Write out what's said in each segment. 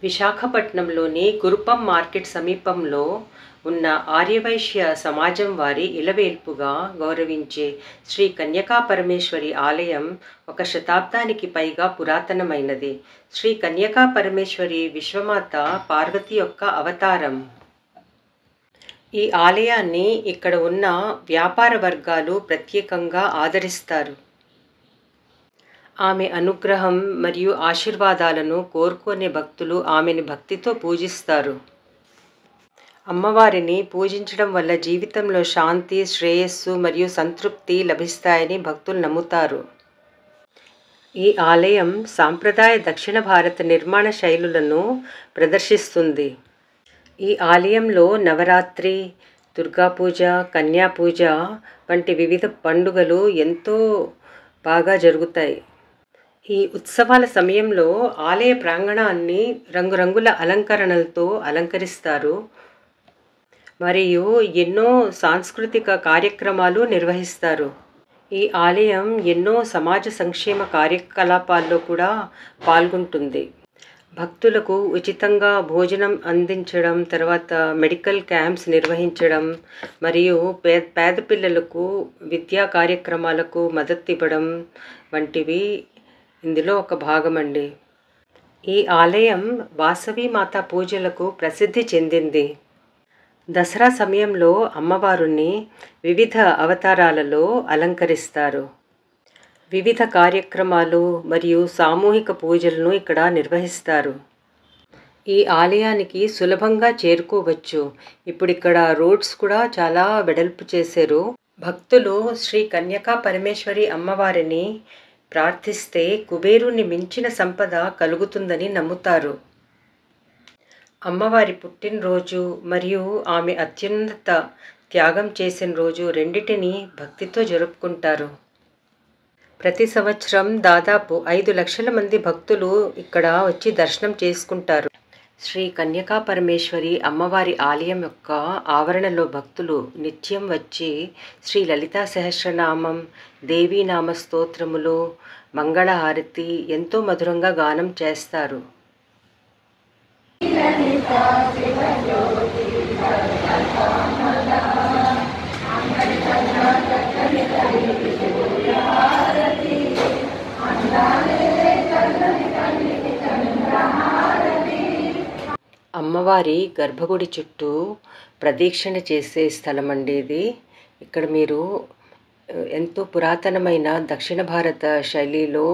విశాఖపట్నంలోని గురుపం మార్కెట్ సమీపంలో ఉన్న ఆర్యవైశ్య సమాజం వారి ఇలవేల్పుగా గౌరవించే శ్రీ కన్యకా పరమేశ్వరి ఆలయం 1 శతాబ్దానికి పైగా పురాతనమైనది. శ్రీ కన్యకా పరమేశ్వరి విశ్వమాత పార్వతి యొక్క అవతారం. ఈ ఆలయాన్ని ఇక్కడ ఉన్న వ్యాపార వర్గాలు ప్రత్యేకంగా ఆదరిస్తారు. ఆమె అనుగ్రహం మరియు ఆశీర్వాదాలను కోరుకునే భక్తులు ఆమెని భక్తితో పూజిస్తారు. అమ్మవారిని పూజించడం వల్ల జీవితంలో శాంతి, శ్రేయస్సు మరియు సంతృప్తి లభిస్తాయని భక్తులు నమ్ముతారు. ఈ ఆలయం సాంప్రదాయ దక్షిణ భారత నిర్మాణ శైలులను ప్రదర్శిస్తుంది. ఈ ఆలయంలో నవరాత్రి, దుర్గాపూజ, కన్యాపూజ వంటి వివిధ పండుగలు ఎంతో బాగా జరుగుతాయి. ఈ ఉత్సవాల సమయంలో ఆలయ ప్రాంగణాన్ని రంగురంగుల అలంకరణలతో అలంకరిస్తారు మరియు ఎన్నో సాంస్కృతిక కార్యక్రమాలు నిర్వహిస్తారు. ఈ ఆలయం ఎన్నో సమాజ సంక్షేమ కార్యకలాపాల్లో కూడా పాల్గొంటుంది. భక్తులకు ఉచితంగా భోజనం అందించడం, తర్వాత మెడికల్ క్యాంప్స్ నిర్వహించడం మరియు పేద పిల్లలకు విద్యా కార్యక్రమాలకు మద్దతు ఇవ్వడం వంటివి ఇందులో ఒక భాగమండి. ఈ ఆలయం వాసవి మాత పూజలకు ప్రసిద్ధి చెందింది. దసరా సమయంలో అమ్మవారిని వివిధ అవతారాలలో అలంకరిస్తారు. వివిధ కార్యక్రమాలు మరియు సామూహిక పూజలను ఇక్కడ నిర్వహిస్తారు. ఈ ఆలయానికి సులభంగా చేరుకోవచ్చు. ఇప్పుడు ఇక్కడ రోడ్స్ కూడా చాలా వెడల్పు చేశారు. భక్తులు శ్రీ కన్యకా పరమేశ్వరి అమ్మవారిని ప్రార్థిస్తే కుబేరుని మించిన సంపద కలుగుతుందని నమ్ముతారు. అమ్మవారి పుట్టినరోజు మరియు ఆమె అత్యున్నత త్యాగం చేసిన రోజు రెండిటిని భక్తితో జరుపుకుంటారు. ప్రతి సంవత్సరం దాదాపు 5 లక్షల మంది భక్తులు ఇక్కడ వచ్చి దర్శనం చేసుకుంటారు. శ్రీ కన్యకా పరమేశ్వరి అమ్మవారి ఆలయం యొక్క ఆవరణలో భక్తులు నిత్యం వచ్చి శ్రీ లలితా సహస్రనామం, దేవీనామ స్తోత్రములు, మంగళహారతి ఎంతో మధురంగా గానం చేస్తారు. అమ్మవారి గర్భగుడి చుట్టూ ప్రదక్షిణ చేసే స్థలం అండి ఇది. ఇక్కడ మీరు ఎంతో పురాతనమైన దక్షిణ భారత శైలిలో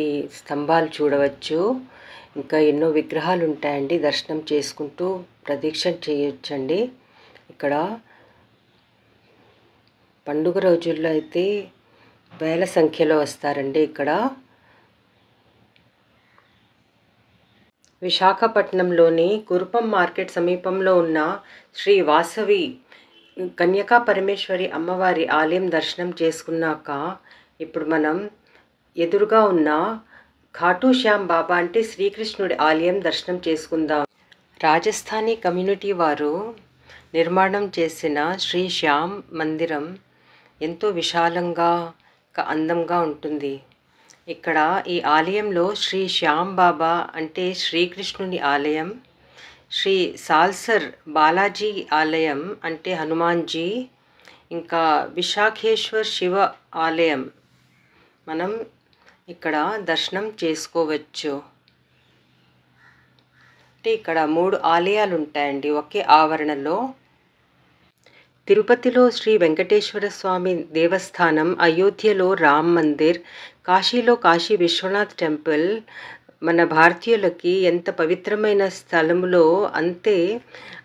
ఈ స్తంభాలు చూడవచ్చు. ఇంకా ఎన్నో విగ్రహాలు ఉంటాయండి. దర్శనం చేసుకుంటూ ప్రదక్షిణ చేయొచ్చండి. ఇక్కడ పండుగ రోజుల్లో అయితే వేల సంఖ్యలో వస్తారండి. ఇక్కడ విశాఖపట్నంలోని గురుపం మార్కెట్ సమీపంలో ఉన్న శ్రీ వాసవి కన్యకా పరమేశ్వరి అమ్మవారి ఆలయం దర్శనం చేసుకున్నాక ఇప్పుడు మనం ఎదురుగా ఉన్న ఖాటూ శ్యామ్ బాబా అంటే శ్రీకృష్ణుడి ఆలయం దర్శనం చేసుకుందాం. రాజస్థానీ కమ్యూనిటీ వారు నిర్మాణం చేసిన శ్రీ శ్యామ్ మందిరం ఎంతో విశాలంగా అందంగా ఉంటుంది. ఇక్కడ ఈ ఆలయంలో శ్రీ శ్యామ్ బాబా అంటే శ్రీకృష్ణుని ఆలయం, శ్రీ సాల్సర్ బాలాజీ ఆలయం అంటే హనుమాన్జీ, ఇంకా విశాఖేశ్వర్ శివ ఆలయం మనం ఇక్కడ దర్శనం చేసుకోవచ్చు. అంటే ఇక్కడ 3 ఆలయాలు ఉంటాయండి ఒకే ఆవరణలో. తిరుపతిలో శ్రీ వెంకటేశ్వర స్వామి దేవస్థానం, అయోధ్యలో రామ్ మందిర్, కాశీలో కాశీ విశ్వనాథ్ టెంపుల్ మన భారతీయులకి ఎంత పవిత్రమైన స్థలములో అంతే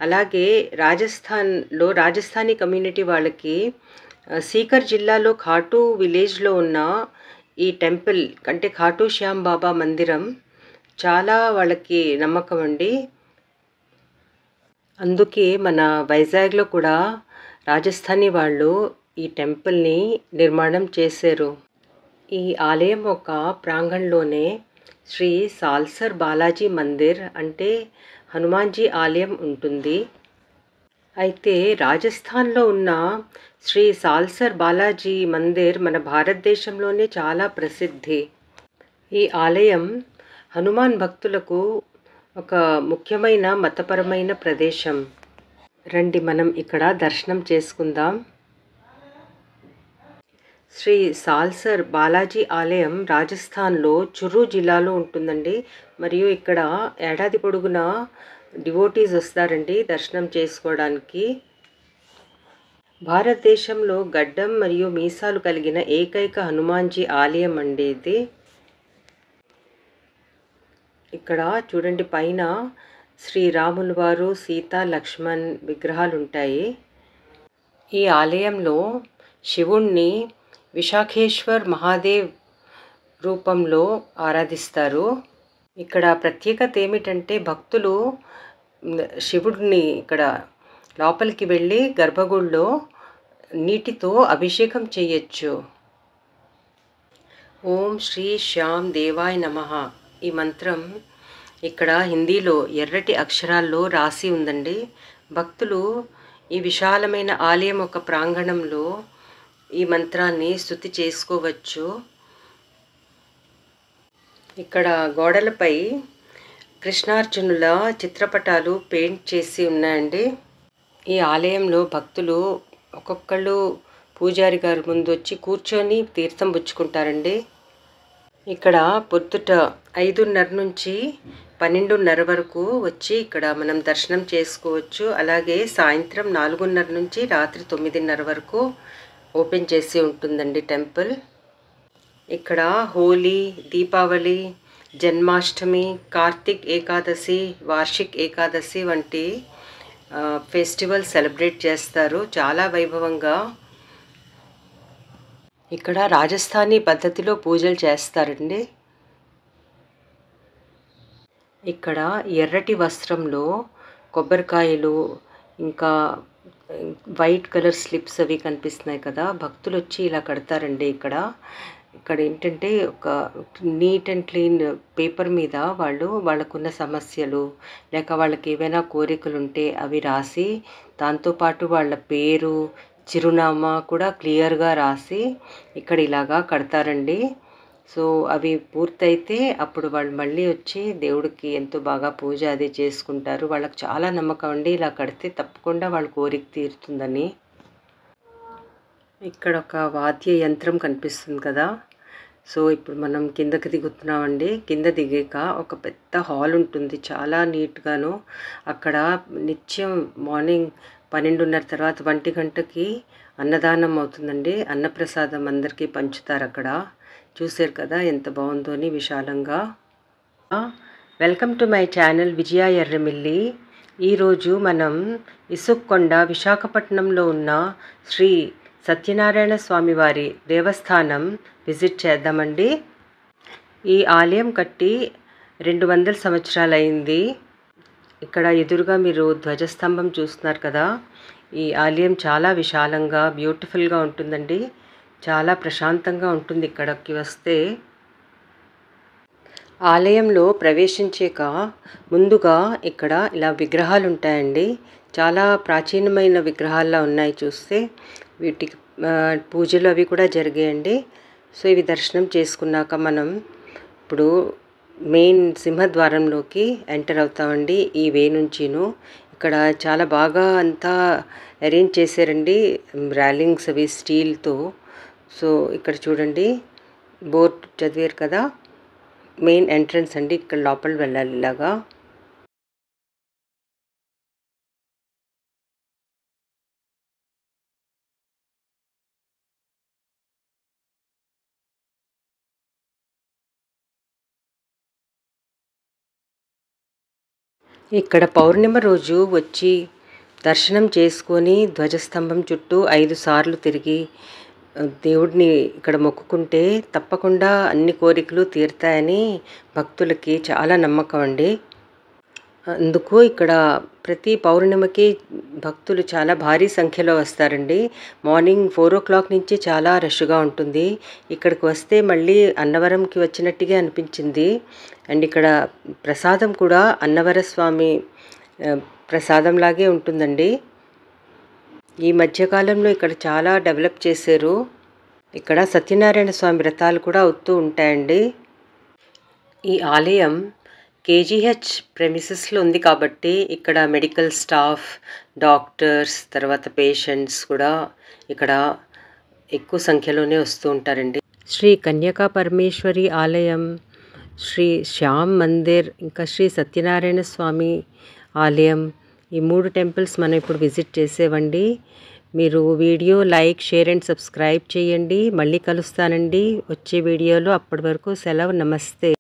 అలాగే రాజస్థాన్లో రాజస్థానీ కమ్యూనిటీ వాళ్ళకి సీకర్ జిల్లాలో ఖాటూ విలేజ్లో ఉన్న ఈ టెంపుల్ అంటే ఖాటూ శ్యామ్ బాబా మందిరం చాలా వాళ్ళకి నమ్మకం అండి. అందుకే మన వైజాగ్లో కూడా రాజస్థానీ వాళ్ళు ఈ టెంపుల్ని నిర్మాణం చేశారు. ఈ ఆలయం ఒక ప్రాంగణంలోనే శ్రీ సాల్సర్ బాలాజీ మందిర్ అంటే హనుమాన్జీ ఆలయం ఉంటుంది. అయితే రాజస్థాన్లో ఉన్న శ్రీ సాల్సర్ బాలాజీ మందిర్ మన భారతదేశంలోనే చాలా ప్రసిద్ధి. ఈ ఆలయం హనుమాన్ భక్తులకు ఒక ముఖ్యమైన మతపరమైన ప్రదేశం. రండి మనం ఇక్కడ దర్శనం చేసుకుందాం. శ్రీ సాల్సర్ బాలాజీ ఆలయం రాజస్థాన్లో చురు జిల్లాలో ఉంటుందండి. మరియు ఇక్కడ ఏడాది పొడుగునా డివోటీస్ వస్తారండి దర్శనం చేసుకోవడానికి. భారతదేశంలో గడ్డం మరియు మీసాలు కలిగిన ఏకైక హనుమాన్జీ ఆలయం అండి ఇది. ఇక్కడ చూడండి, పైన శ్రీరాముల వారు, సీత, లక్ష్మణ్ విగ్రహాలు ఉంటాయి. ఈ ఆలయంలో శివుణ్ణి విశాఖేశ్వర్ మహాదేవ్ రూపంలో ఆరాధిస్తారు. ఇక్కడ ప్రత్యేకత ఏమిటంటే భక్తులు శివుడిని ఇక్కడ లోపలికి వెళ్ళి గర్భగుడిలో నీటితో అభిషేకం చేయొచ్చు. ఓం శ్రీ శ్యామ్ దేవాయ నమః ఈ మంత్రం ఇక్కడ హిందీలో ఎర్రటి అక్షరాల్లో రాసి ఉందండి. భక్తులు ఈ విశాలమైన ఆలయం ఒక ప్రాంగణంలో ఈ మంత్రాన్ని స్తుతి చేసుకోవచ్చు. ఇక్కడ గోడలపై కృష్ణార్జునుల చిత్రపటాలు పెయింట్ చేసి ఉన్నాయండి. ఈ ఆలయంలో భక్తులు ఒక్కొక్కళ్ళు పూజారి గారి ముందు వచ్చి కూర్చొని తీర్థం పుచ్చుకుంటారండి. ఇక్కడ పొద్దుట 5:30 నుంచి 12:30 వరకు వచ్చి ఇక్కడ మనం దర్శనం చేసుకోవచ్చు. అలాగే సాయంత్రం 4:30 నుంచి రాత్రి 9:30 వరకు ఓపెన్ చేసి ఉంటుందండి టెంపుల్. ఇక్కడ హోలీ, దీపావళి, జన్మాష్టమి, కార్తిక్ ఏకాదశి, వార్షిక్ ఏకాదశి వంటి ఫెస్టివల్ సెలబ్రేట్ చేస్తారు చాలా వైభవంగా. ఇక్కడ రాజస్థానీ పద్ధతిలో పూజలు చేస్తారండి. ఇక్కడ ఎర్రటి వస్త్రంలో కొబ్బరికాయలు, ఇంకా వైట్ కలర్ స్లిప్స్ అవి కనిపిస్తున్నాయి కదా, భక్తులు వచ్చి ఇలా కడతారండి. ఇక్కడ ఏంటంటే ఒక నీట్ అండ్ క్లీన్ పేపర్ మీద వాళ్ళకున్న సమస్యలు లేక వాళ్ళకి ఏవైనా కోరికలు ఉంటే అవి రాసి, దాంతోపాటు వాళ్ళ పేరు, చిరునామా కూడా క్లియర్గా రాసి ఇక్కడ ఇలాగా కడతారండి. సో అవి పూర్తయితే అప్పుడు వాళ్ళు మళ్ళీ వచ్చి దేవుడికి ఎంతో బాగా పూజ అది చేసుకుంటారు. వాళ్ళకి చాలా నమ్మకం అండి, ఇలా కడితే తప్పకుండా వాళ్ళ కోరిక తీరుతుందని. ఇక్కడ ఒక వాద్య యంత్రం కనిపిస్తుంది కదా. సో ఇప్పుడు మనం కిందకి దిగుతున్నామండి. కింద దిగాక ఒక పెద్ద హాల్ ఉంటుంది, చాలా నీట్గాను. అక్కడ నిత్యం మార్నింగ్ 12:30 తర్వాత 1 గంటకి అన్నదానం అవుతుందండి. అన్నప్రసాదం అందరికీ పంచుతారు అక్కడ. చూసారు కదా ఎంత బాగుందో అని విశాలంగా. వెల్కమ్ టు మై ఛానల్ విజయ ఎర్రమిల్లి. ఈరోజు మనం ఇసుక్కొండ విశాఖపట్నంలో ఉన్న శ్రీ సత్యనారాయణ స్వామి వారి దేవస్థానం విజిట్ చేద్దామండి. ఈ ఆలయం కట్టి 200 సంవత్సరాలు అయింది. ఇక్కడ ఎదురుగా మీరు ధ్వజస్తంభం చూస్తున్నారు కదా. ఈ ఆలయం చాలా విశాలంగా బ్యూటిఫుల్గా ఉంటుందండి. చాలా ప్రశాంతంగా ఉంటుంది ఇక్కడికి వస్తే. ఆలయంలో ప్రవేశించాక ముందుగా ఇక్కడ ఇలా విగ్రహాలు ఉంటాయండి. చాలా ప్రాచీనమైన విగ్రహాల్లో ఉన్నాయి చూస్తే. వీటికి పూజలు అవి కూడా జరిగాయండి. సో ఇవి దర్శనం చేసుకున్నాక మనం ఇప్పుడు మెయిన్ సింహద్వారంలోకి ఎంటర్ అవుతామండి. ఈ వే నుంచిను ఇక్కడ చాలా బాగా అంతా అరేంజ్ చేశారండి, రైలింగ్స్ అవి స్టీల్తో. సో ఇక్కడ చూడండి, బోర్డు చదివారు కదా, మెయిన్ ఎంట్రన్స్ అండి. ఇక్కడ లోపల వెళ్ళాలి ఇలాగా. ఇక్కడ పౌర్ణిమ రోజు వచ్చి దర్శనం చేసుకొని ధ్వజస్తంభం చుట్టూ 5 సార్లు తిరిగి దేవుడిని ఇక్కడ మొక్కుకుంటే తప్పకుండా అన్ని కోరికలు తీరుతాయని భక్తులకి చాలా నమ్మకం అండి. అందుకు ఇక్కడ ప్రతి పౌర్ణమికి భక్తులు చాలా భారీ సంఖ్యలో వస్తారండి. మార్నింగ్ 4 o'clock నుంచి చాలా రష్గా ఉంటుంది. ఇక్కడికి వస్తే మళ్ళీ అన్నవరంకి వచ్చినట్టుగా అనిపించింది. అండ్ ఇక్కడ ప్రసాదం కూడా అన్నవర స్వామి ప్రసాదంలాగే ఉంటుందండి. ఈ మధ్యకాలంలో ఇక్కడ చాలా డెవలప్ చేశారు. ఇక్కడ సత్యనారాయణ స్వామి వ్రతాలు కూడా అవుతూ ఉంటాయండి. ఈ ఆలయం కేజీహెచ్ ప్రెమిసెస్లో ఉంది కాబట్టి ఇక్కడ మెడికల్ స్టాఫ్, డాక్టర్స్, తర్వాత పేషెంట్స్ కూడా ఇక్కడ ఎక్కువ సంఖ్యలోనే వస్తూ ఉంటారండి. శ్రీ కన్యకా పరమేశ్వరి ఆలయం, శ్రీ శ్యామ్ మందిర్, ఇంకా శ్రీ సత్యనారాయణ స్వామి ఆలయం, ఈ 3 టెంపుల్స్ మనం ఇప్పుడు విజిట్ చేసేవండి. మీరు video like, share and subscribe చేయండి. మళ్ళీ కలుస్తానండి వచ్చే వీడియోలో. అప్పటి వరకు సెలవు. నమస్తే.